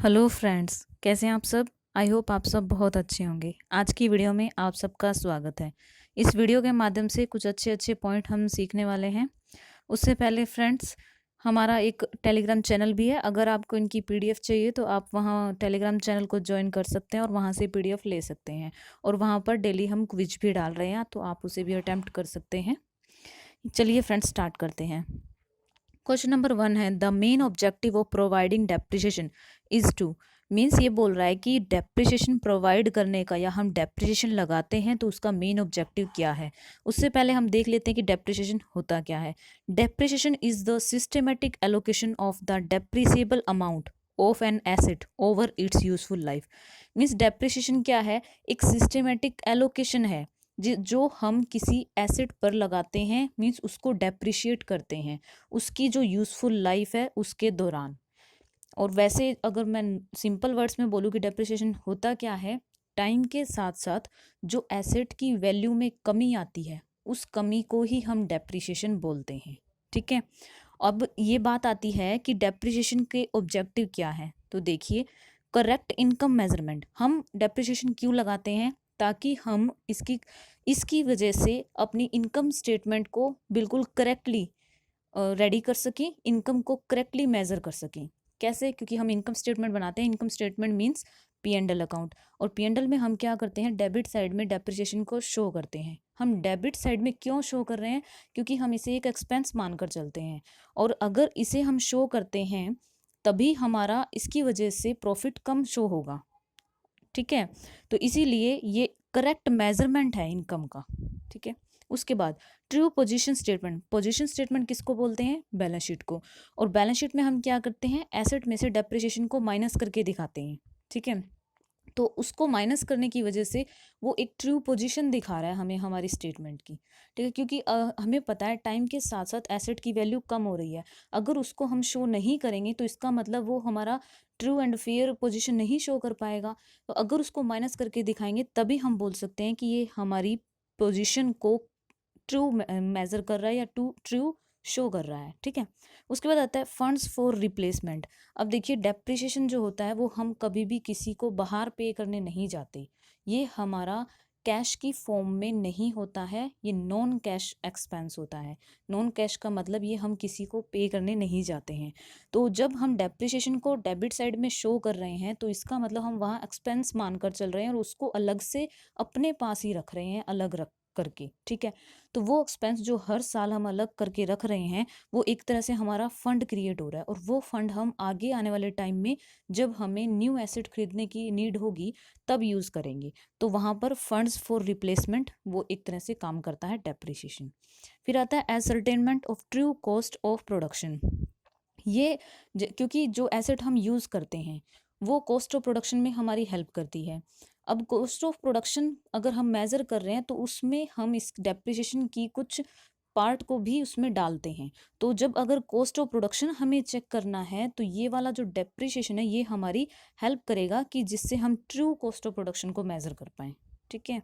Hello friends, कैसे हैं आप सब। आई होप आप सब बहुत अच्छे होंगे। आज की वीडियो में आप सबका स्वागत है। इस वीडियो के माध्यम से कुछ अच्छे अच्छे पॉइंट हम सीखने वाले हैं। उससे पहले फ्रेंड्स, हमारा एक टेलीग्राम चैनल भी है। अगर आपको इनकी पीडीएफ चाहिए तो आप वहाँ टेलीग्राम चैनल को ज्वाइन कर सकते हैं और वहाँ से पीडीएफ ले सकते हैं। और वहाँ पर डेली हम क्विज भी डाल रहे हैं, तो आप उसे भी अटैम्प्ट कर सकते हैं। चलिए फ्रेंड्स, स्टार्ट करते हैं। क्वेश्चन नंबर 1 है, the main objective of providing depreciation is to. Means ये बोल रहा है कि डेप्रिसिएशन प्रोवाइड करने का या हम डेप्रिसिएशन लगाते हैं तो उसका मेन ऑब्जेक्टिव क्या है। उससे पहले हम देख लेते हैं कि डेप्रिसिएशन होता क्या है। Depreciation is the systematic allocation of the depreciable amount of an asset over it's useful life. Means depreciation क्या है, एक सिस्टमेटिक एलोकेशन है जो हम किसी एसेट पर लगाते हैं। मीन्स उसको डेप्रिशिएट करते हैं उसकी जो यूज़फुल लाइफ है उसके दौरान। और वैसे अगर मैं सिंपल वर्ड्स में बोलूँ कि डेप्रिसिएशन होता क्या है, टाइम के साथ साथ जो एसेट की वैल्यू में कमी आती है उस कमी को ही हम डेप्रिसिएशन बोलते हैं। ठीक है, अब ये बात आती है कि डेप्रिसिएशन के ऑब्जेक्टिव क्या है। तो देखिए, करेक्ट इनकम मेजरमेंट। हम डेप्रिसिएशन क्यों लगाते हैं, ताकि हम इसकी वजह से अपनी इनकम स्टेटमेंट को बिल्कुल करेक्टली रेडी कर सकें, इनकम को करेक्टली मेज़र कर सकें। कैसे? क्योंकि हम इनकम स्टेटमेंट बनाते हैं। Income statement means P and L account, और पी एंड एल में हम क्या करते हैं, डेबिट साइड में डेप्रिसिएशन को शो करते हैं। हम डेबिट साइड में क्यों शो कर रहे हैं, क्योंकि हम इसे एक एक्सपेंस मानकर चलते हैं, और अगर इसे हम शो करते हैं तभी हमारा इसकी वजह से प्रॉफिट कम शो होगा। ठीक है, तो इसीलिए ये करेक्ट मेजरमेंट है इनकम का। ठीक है, उसके बाद true position statement. Position statement किसको बोलते हैं, बैलेंस शीट को। और बैलेंस शीट में हम क्या करते हैं, एसेट में से डेप्रिसिएशन को माइनस करके दिखाते हैं। ठीक है, तो उसको माइनस करने की वजह से वो एक ट्रू पोजीशन दिखा रहा है हमें हमारी स्टेटमेंट की। ठीक है, क्योंकि हमें पता है टाइम के साथ साथ एसेट की वैल्यू कम हो रही है। अगर उसको हम शो नहीं करेंगे तो इसका मतलब वो हमारा ट्रू एंड फेयर पोजीशन नहीं शो कर पाएगा। तो अगर उसको माइनस करके दिखाएंगे तभी हम बोल सकते हैं कि ये हमारी पोजीशन को ट्रू मेजर कर रहा है या ट्रू शो कर रहा है। ठीक है, उसके बाद आता है फंड्स फॉर रिप्लेसमेंट। अब देखिए, डेप्रिसिएशन जो होता है वो हम कभी भी किसी को बाहर पे करने नहीं जाते। ये हमारा कैश की फॉर्म में नहीं होता है, ये नॉन कैश एक्सपेंस होता है। नॉन कैश का मतलब ये हम किसी को पे करने नहीं जाते हैं। तो जब हम डेप्रिसिएशन को डेबिट साइड में शो कर रहे हैं तो इसका मतलब हम वहाँ एक्सपेंस मानकर चल रहे हैं और उसको अलग से अपने पास ही रख रहे हैं, अलग रख करके। ठीक है, तो वो एक्सपेंस जो हर साल हम अलग करके रख रहे हैं वो एक तरह से हमारा फंड क्रिएट हो रहा है, और वो फंड हम आगे आने वाले टाइम में जब हमें न्यू एसेट खरीदने की नीड होगी तब यूज़ करेंगे। तो वहाँ पर फंड्स फॉर रिप्लेसमेंट वो एक तरह से काम करता है डेप्रिसिएशन। फिर आता है ascertainment of true cost of production. ये क्योंकि जो एसेट हम यूज़ करते हैं वो कॉस्ट ऑफ प्रोडक्शन में हमारी हेल्प करती है। अब कॉस्ट ऑफ प्रोडक्शन अगर हम मेज़र कर रहे हैं तो उसमें हम इस डेप्रिसिएशन की कुछ पार्ट को भी उसमें डालते हैं। तो जब अगर कॉस्ट ऑफ प्रोडक्शन हमें चेक करना है तो ये वाला जो डेप्रिसिएशन है ये हमारी हेल्प करेगा कि जिससे हम ट्रू कॉस्ट ऑफ प्रोडक्शन को मेज़र कर पाएँ। ठीक है,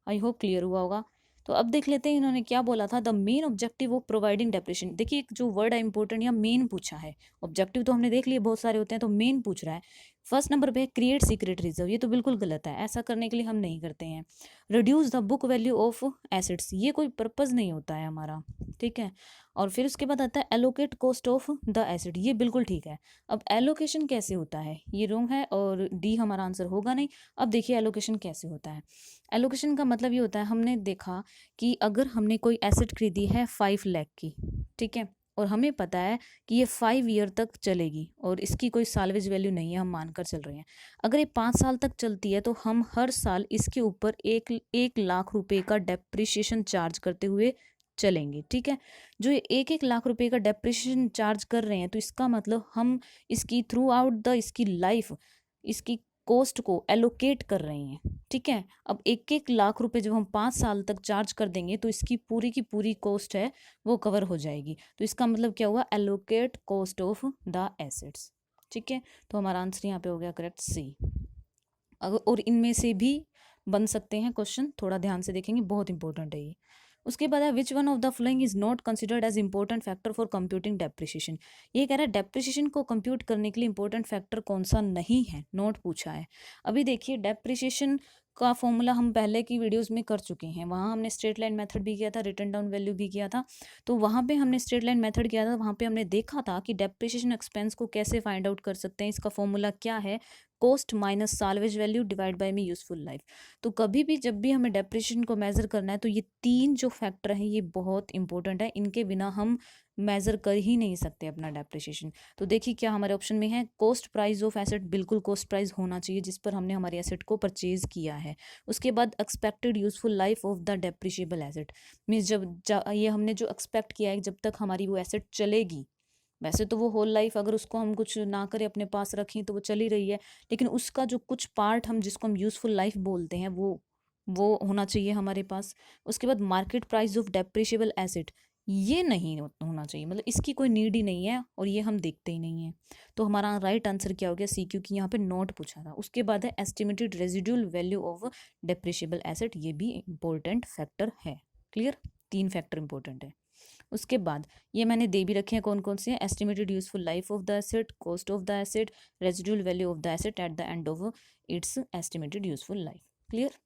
आई होप क्लियर हुआ होगा। तो अब देख लेते हैं इन्होंने क्या बोला था, the main objective of providing depreciation. देखिए, एक जो वर्ड है इंपॉर्टेंट, या मेन पूछा है। ऑब्जेक्टिव तो हमने देख लिए बहुत सारे होते हैं, तो मेन पूछ रहा है। फर्स्ट नंबर पे क्रिएट सीक्रेट रिजर्व। ये तो बिल्कुल गलत है, ऐसा करने के लिए हम नहीं करते हैं। Reduce the book value of assets, ये कोई पर्पज़ नहीं होता है हमारा। ठीक है, और फिर उसके बाद आता है allocate cost of the asset. ये बिल्कुल ठीक है। अब एलोकेशन कैसे होता है, ये रॉन्ग है और डी हमारा आंसर होगा नहीं। अब देखिए एलोकेशन कैसे होता है। एलोकेशन का मतलब ये होता है, हमने देखा कि अगर हमने कोई एसेट खरीदी है 5 लाख की, ठीक है, और हमें पता है कि ये 5 ईयर तक चलेगी और इसकी कोई साल्वेज वैल्यू नहीं है, हम मानकर चल रहे हैं। अगर ये 5 साल तक चलती है तो हम हर साल इसके ऊपर 1 लाख रुपए का डेप्रिसिएशन चार्ज करते हुए चलेंगे। ठीक है, जो ये 1 लाख रुपए का डेप्रिसिएशन चार्ज कर रहे हैं तो इसका मतलब हम इसकी थ्रू आउट द इसकी लाइफ इसकी कॉस्ट को एलोकेट कर रहे हैं। ठीक है, अब 1 लाख रुपए जब हम 5 साल तक चार्ज कर देंगे तो इसकी पूरी की पूरी कॉस्ट है वो कवर हो जाएगी। तो इसका मतलब क्या हुआ, allocate cost of the assets. ठीक है, तो हमारा आंसर यहाँ पे हो गया करेक्ट सी। अगर और इनमें से भी बन सकते हैं क्वेश्चन, थोड़ा ध्यान से देखेंगे, बहुत इंपॉर्टेंट है ये। उसके बाद है which one of the following is not considered as important factor for computing depreciation. ये कह रहा है डेप्रिसिएशन को कंप्यूट करने के लिए इंपॉर्टेंट फैक्टर कौन सा नहीं है, नोट पूछा है। अभी देखिए डेप्रिसिएशन का फॉर्मूला हम पहले की वीडियोस में कर चुके हैं, वहाँ हमने स्ट्रेट लाइन मेथड भी किया था, रिटन डाउन वैल्यू भी किया था। तो वहाँ पे हमने स्ट्रेट लाइन मेथड किया था, वहाँ पे हमने देखा था कि डेप्रिसिएशन एक्सपेंस को कैसे फाइंड आउट कर सकते हैं। इसका फॉर्मूला क्या है, cost minus salvage value divide by me useful life. तो कभी भी जब भी हमें डेप्रिसिएशन को मेजर करना है तो ये तीन जो फैक्टर हैं ये बहुत इंपॉर्टेंट है, इनके बिना हम मेजर कर ही नहीं सकते अपना डेप्रिसिएशन। तो देखिए क्या हमारे ऑप्शन में है, कॉस्ट प्राइस ऑफ एसेट, बिल्कुल कॉस्ट प्राइस होना चाहिए जिस पर हमने हमारे एसेट को परचेज किया है। उसके बाद expected useful life of the depreciable asset, means ये हमने जो एक्सपेक्ट किया है जब तक हमारी वो एसेट चलेगी, वैसे तो वो होल लाइफ अगर उसको हम कुछ ना करें अपने पास रखें तो वो चल ही रही है, लेकिन उसका जो कुछ पार्ट हम जिसको हम यूजफुल लाइफ बोलते हैं वो होना चाहिए हमारे पास। उसके बाद market price of depreciable asset, ये नहीं होना चाहिए, मतलब इसकी कोई नीड ही नहीं है और ये हम देखते ही नहीं है। तो हमारा राइट आंसर क्या हो गया, सी, क्योंकि यहाँ पे नोट पूछा था। उसके बाद है estimated residual value of depreciable asset, ये भी इंपॉर्टेंट फैक्टर है। क्लियर, तीन फैक्टर इंपॉर्टेंट है। उसके बाद ये मैंने दे भी रखे हैं कौन कौन से हैं, estimated useful life of the asset, cost of the asset, residual value of the asset at the end of its estimated useful life. Clear.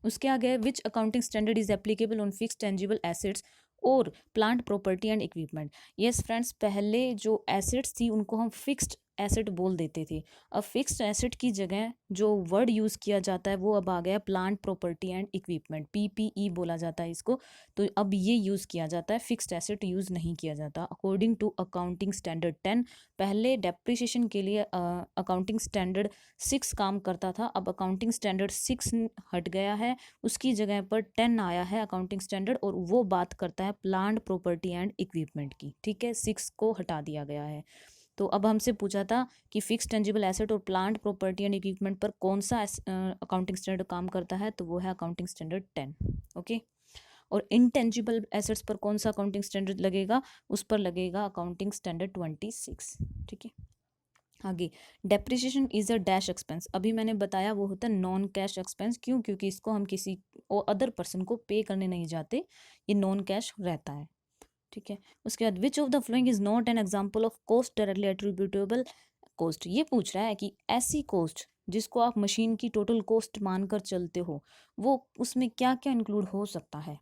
उसके आगे which accounting standard is applicable on fixed tangible assets और plant property and equipment. Yes friends, पहले जो assets थी उनको हम fixed asset बोल देते थे। अब फिक्स्ड एसेट की जगह जो वर्ड यूज़ किया जाता है वो अब आ गया plant property and equipment, PPE बोला जाता है इसको। तो अब ये यूज़ किया जाता है, फिक्स्ड एसेट यूज़ नहीं किया जाता अकॉर्डिंग टू अकाउंटिंग स्टैंडर्ड 10। पहले डेप्रिसिएशन के लिए अकाउंटिंग स्टैंडर्ड 6 काम करता था, अब अकाउंटिंग स्टैंडर्ड 6 हट गया है, उसकी जगह पर 10 आया है अकाउंटिंग स्टैंडर्ड, और वो बात करता है प्लांट प्रॉपर्टी एंड इक्विपमेंट की। ठीक है, 6 को हटा दिया गया है। तो अब हमसे पूछा था कि फिक्स टेंजिबल एसेट और प्लांट प्रॉपर्टी एंड इक्विपमेंट पर कौन सा अकाउंटिंग स्टैंडर्ड काम करता है, तो वो है अकाउंटिंग स्टैंडर्ड 10। ओके। और इनटेंजिबल एसेट्स पर कौन सा अकाउंटिंग स्टैंडर्ड लगेगा, उस पर लगेगा अकाउंटिंग स्टैंडर्ड 26। ठीक है। आगे, depreciation is a dash expense, अभी मैंने बताया वो होता है नॉन कैश एक्सपेंस। क्यों? क्योंकि इसको हम किसी अदर पर्सन को पे करने नहीं जाते, ये नॉन कैश रहता है। ठीक है। उसके बाद which of the following is not an example of cost directly attributable cost. ये पूछ रहा है कि ऐसी कॉस्ट जिसको आप मशीन की टोटल कॉस्ट मानकर चलते हो, वो उसमें क्या क्या इंक्लूड हो सकता है।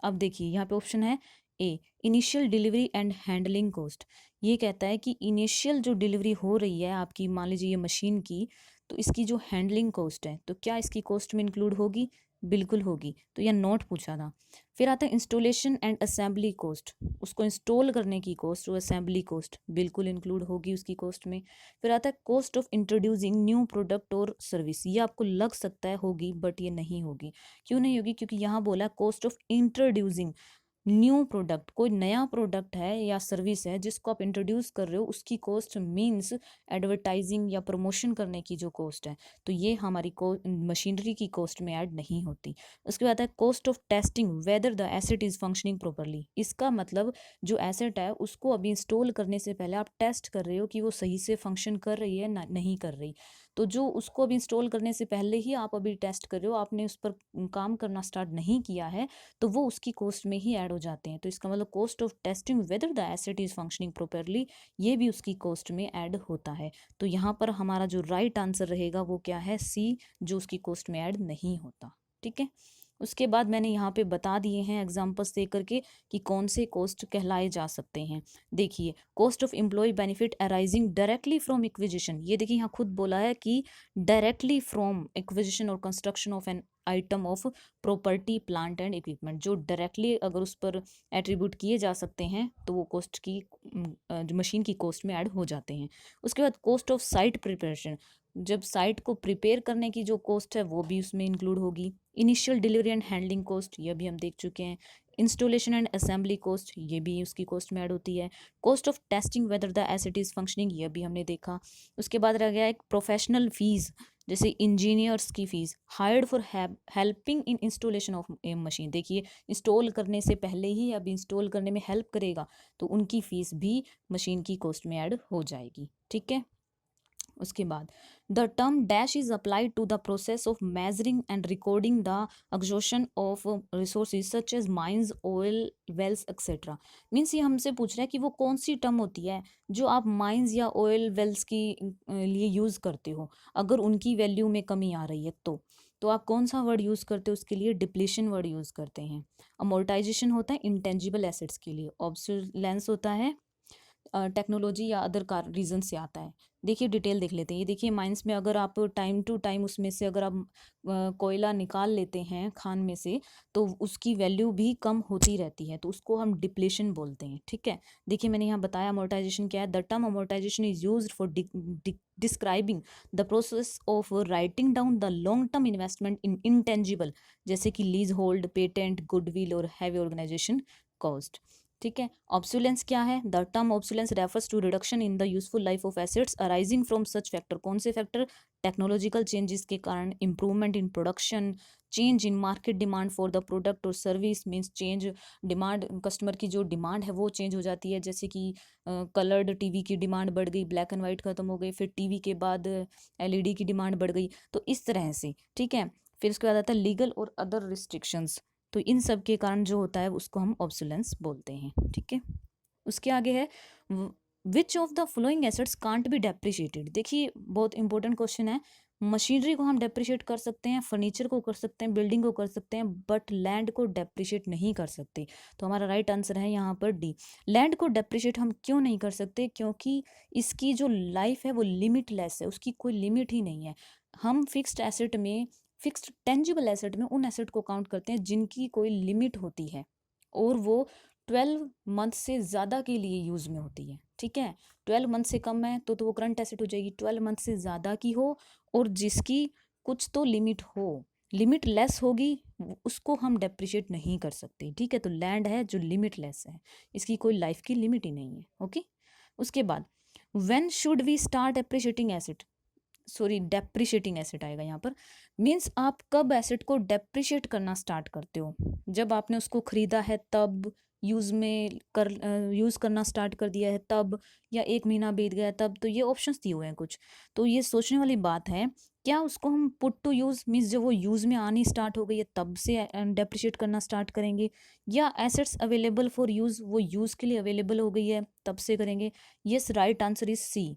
अब देखिए यहाँ पे ऑप्शन है A, initial delivery and handling cost. ये कहता है कि इनिशियल जो डिलीवरी हो रही है आपकी, मान लीजिए ये मशीन की, तो इसकी जो हैंडलिंग कॉस्ट है तो क्या इसकी कॉस्ट में इंक्लूड होगी, बिल्कुल होगी। तो यह नोट पूछा था। फिर आता है इंस्टॉलेशन एंड असेंबली कॉस्ट, उसको इंस्टॉल करने की कॉस्ट और असेंबली कॉस्ट बिल्कुल इंक्लूड होगी उसकी कॉस्ट में। फिर आता है cost of introducing new product और सर्विस, ये आपको लग सकता है होगी बट ये नहीं होगी। क्यों नहीं होगी? क्योंकि यहाँ बोला cost of introducing new product, कोई नया प्रोडक्ट है या सर्विस है जिसको आप इंट्रोड्यूस कर रहे हो, उसकी कॉस्ट मींस एडवर्टाइजिंग या प्रमोशन करने की जो कॉस्ट है, तो ये हमारी मशीनरी की कॉस्ट में ऐड नहीं होती। उसके बाद है cost of testing whether the asset is functioning properly. इसका मतलब जो एसेट है उसको अभी इंस्टॉल करने से पहले आप टेस्ट कर रहे हो कि वो सही से फंक्शन कर रही है ना नहीं कर रही। तो जो उसको अभी इंस्टॉल करने से पहले ही आप अभी टेस्ट कर रहे हो, आपने उस पर काम करना स्टार्ट नहीं किया है, तो वो उसकी कॉस्ट में ही ऐड हो जाते हैं। तो इसका मतलब cost of testing whether the asset is functioning properly, ये भी उसकी कॉस्ट में ऐड होता है। तो यहाँ पर हमारा जो राइट आंसर रहेगा वो क्या है, सी, जो उसकी कॉस्ट में ऐड नहीं होता। ठीक है। उसके बाद मैंने यहाँ पे बता दिए हैं एग्जांपल्स दे करके कि कौन से कॉस्ट कहलाए जा सकते हैं। देखिए, cost of employ benefit arising directly from acquisition, ये देखिए यहाँ खुद बोला है कि डायरेक्टली फ्रॉम एक्विजिशन और construction of an item of property plant and equipment, जो डायरेक्टली अगर उस पर एट्रीब्यूट किए जा सकते हैं तो वो कॉस्ट की मशीन की कॉस्ट में ऐड हो जाते हैं। उसके बाद कॉस्ट ऑफ साइट प्रिपरेशन, जब साइट को प्रिपेयर करने की जो कॉस्ट है वो भी उसमें इंक्लूड होगी। Initial delivery and handling cost, ये भी हम देख चुके हैं। इंस्टॉलेशन एंड असेंबली कॉस्ट, ये भी उसकी कॉस्ट में ऐड होती है। Cost of testing whether the asset is functioning, ये भी हमने देखा। उसके बाद रह गया एक प्रोफेशनल फीस, जैसे इंजीनियर्स की fees, hired for helping in installation of A machine. देखिए, इंस्टॉल करने से पहले ही अब इंस्टॉल करने में हेल्प करेगा तो उनकी फीस भी मशीन की कॉस्ट में ऐड हो जाएगी। ठीक है। उसके बाद the term dash is applied to the process of measuring and recording the exhaustion of resources such as mines oil wells etcetera. Means ये हमसे पूछ रहा है कि वो कौन सी टर्म होती है जो आप माइंस या ऑयल वेल्स की लिए यूज़ करते हो, अगर उनकी वैल्यू में कमी आ रही है तो आप कौन सा वर्ड यूज़ करते हो? उसके लिए डिप्लीशन वर्ड यूज़ करते हैं। अमोर्टाइजेशन होता है इंटेंजिबल एसेट्स के लिए। ऑब्सोलेंस होता है टेक्नोलॉजी या अदर रीजन से आता है। देखिए डिटेल देख लेते हैं। ये देखिए माइंस में अगर आप टाइम टू टाइम उसमें से अगर आप कोयला निकाल लेते हैं खान में से तो उसकी वैल्यू भी कम होती रहती है, तो उसको हम डिप्लेशन बोलते हैं। ठीक है, देखिए मैंने यहाँ बताया अमोर्टाइजेशन क्या है। The term amortisation is used for describing the process of writing down the long term investment in intangible, जैसे कि लीज होल्ड, पेटेंट, गुडविल और हैवी ऑर्गेनाइजेशन कॉस्ट। ठीक है, ऑब्सोलेंस क्या है? The term obsolescence refers to reduction in the useful life of assets arising from such factor. कौन से factor? Technological changes के कारण, improvement in production, change in market demand for the product और service. Means change demand, customer की जो demand है वो change हो जाती है। जैसे कि कलर्ड टीवी की डिमांड बढ़ गई, ब्लैक एंड वाइट खत्म हो गई, फिर टीवी के बाद एलईडी की डिमांड बढ़ गई, तो इस तरह से। ठीक है, फिर उसके बाद आता है लीगल और अदर रिस्ट्रिक्शंस। तो इन सब के कारण जो होता है उसको हम ऑब्सोलेंस बोलते हैं। ठीक है, उसके आगे है which of the following assets can't be depreciated. देखिए बहुत इंपॉर्टेंट क्वेश्चन है। मशीनरी को हम डेप्रिशिएट कर सकते हैं, फर्नीचर को कर सकते हैं, बिल्डिंग को कर सकते हैं, बट लैंड को डेप्रिशिएट नहीं कर सकते। तो हमारा राइट आंसर है यहाँ पर डी। लैंड को डेप्रिशिएट हम क्यों नहीं कर सकते? क्योंकि इसकी जो लाइफ है वो लिमिटलेस है, उसकी कोई लिमिट ही नहीं है। हम फिक्स्ड एसेट में, फिक्स्ड टेंजिबल एसेट में उन एसेट को काउंट करते हैं जिनकी कोई लिमिट होती है और वो 12 मंथ से ज़्यादा के लिए यूज़ में होती है। ठीक है, 12 मंथ से कम है तो वो करंट एसेट हो जाएगी। 12 मंथ से ज़्यादा की हो और जिसकी कुछ तो लिमिट हो, लिमिट लेस होगी, उसको हम डेप्रिशिएट नहीं कर सकते। ठीक है, तो लैंड है जो लिमिट लेस है, इसकी कोई लाइफ की लिमिट ही नहीं है। ओके, उसके बाद when should we start appreciating asset, sorry depreciating asset आएगा यहाँ पर। मीन्स आप कब एसेट को डेप्रिशिएट करना स्टार्ट करते हो? जब आपने उसको खरीदा है तब, यूज़ करना स्टार्ट कर दिया है तब, या 1 महीना बीत गया तब। तो ये ऑप्शंस दिए हुए हैं कुछ, तो ये सोचने वाली बात है। क्या उसको हम पुट टू यूज़, मीन्स जब वो यूज़ में आनी स्टार्ट हो गई है तब से डेप्रिशिएट करना स्टार्ट करेंगे, या एसेट्स अवेलेबल फॉर यूज़, वो यूज़ के लिए अवेलेबल हो गई है तब से करेंगे? Yes, right answer is C.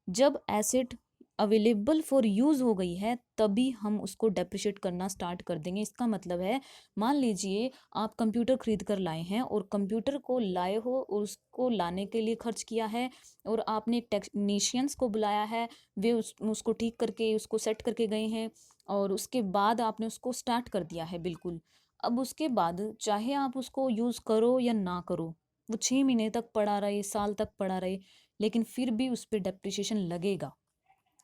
जब एसेट अवेलेबल फॉर यूज़ हो गई है तभी हम उसको डेप्रिशिएट करना स्टार्ट कर देंगे। इसका मतलब है, मान लीजिए आप कंप्यूटर खरीद कर लाए हैं और कंप्यूटर को लाए हो और उसको लाने के लिए खर्च किया है और आपने टेक्नीशियंस को बुलाया है, वे उसको ठीक करके, उसको सेट करके गए हैं और उसके बाद आपने उसको स्टार्ट कर दिया है बिल्कुल। अब उसके बाद चाहे आप उसको यूज़ करो या ना करो, वो 6 महीने तक पड़ा रहे, साल तक पड़ा रहे, लेकिन फिर भी उस पर डेप्रिशिएशन लगेगा।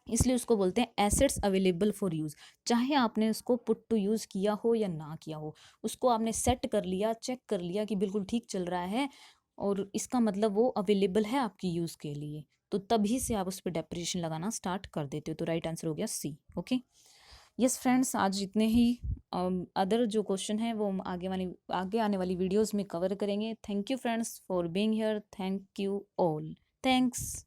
इसलिए उसको बोलते हैं एसेट्स अवेलेबल फॉर यूज़। चाहे आपने उसको पुट टू यूज़ किया हो या ना किया हो, उसको आपने सेट कर लिया, चेक कर लिया कि बिल्कुल ठीक चल रहा है, और इसका मतलब वो अवेलेबल है आपकी यूज़ के लिए, तो तभी से आप उस पर डेप्रिसिएशन लगाना स्टार्ट कर देते हो। तो राइट आंसर हो गया सी। ओके, यस फ्रेंड्स, आज इतने ही। अदर जो क्वेश्चन है वो हम आगे आने वाली वीडियोज़ में कवर करेंगे। Thank you friends for being here. Thank you all. Thanks.